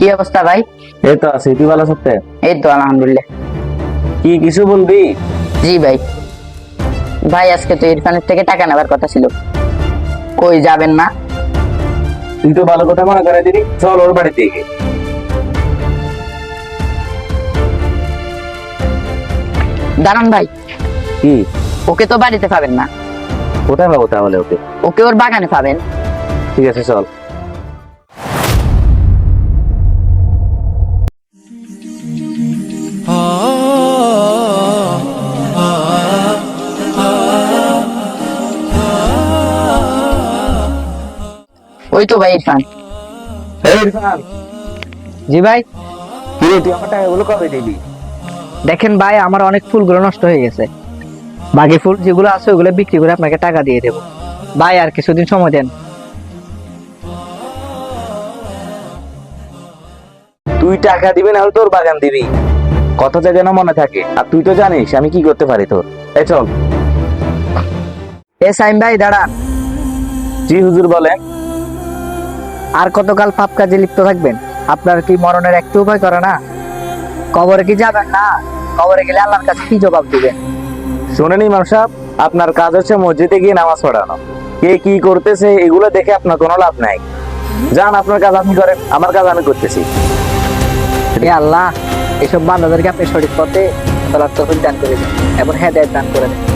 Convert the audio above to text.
কি অবস্থা ভাই? এই তো আছি, তুই ভালো আছিস? এই তো আলহামদুলিল্লাহ। কি কিছু বলবি? জি ভাই। ভাই আজকে তো ইরফানের থেকে টাকা নেবার কথা ছিল, কই যাবেন না? তুই তো ভালো কথা মনে করে দিলি, চল ওর বাড়িতে গিয়ে। দাঁড়ান ভাই, কি? ওকে তো বাড়িতে পাবেন না, কোথায় পাবো তাহলে ওকে? ওকে ওর বাগানে পাবেন। ঠিক আছে চল। ওই তো ভাই ইরফান। এই ইরফান, জি ভাই। কি রে, তুই আমার টাকাগুলো কবে দিবি? দেখেন ভাই, আমার অনেক ফুলগুলো নষ্ট হয়ে গেছে, বাকি ফুল যেগুলো আছে ওগুলো বিক্রি করে আপনাকে টাকা দিয়ে দেবো। ভাই আর কিছুদিন সময় দেন। তুই টাকা দিবি না হলে তোর বাগান দিবি, কথাটা যেন মনে থাকে। আর তুই তো জানিস আমি কি করতে পারি তোর। এই চল। এ সাইম ভাই দাঁড়ান। জি হুজুর বলেন। আর কতকাল পাপ কাজে লিপ্ত থাকবেন? আপনার কি মরণের একটু উপায় করে না? কবরে কি যাবেন না? কবরে গেলে আল্লাহর কাছে কি জবাব দিবেন? শোনেন ইমাম সাহেব, আপনার কাজ হচ্ছে মসজিদে গিয়ে নামাজ পড়ানো। কে কি করতেছে এগুলো দেখে আপনার কোনো লাভ নাই। যান, আপনার কাজ আপনি করেন, আমার কাজ আমি করতেছি। হে আল্লাহ, এসব বান্দাদেরকে আপনি সঠিক পথে চলার তৌফিক দান করে দেন এবং হেদায়েত দান করে দেন।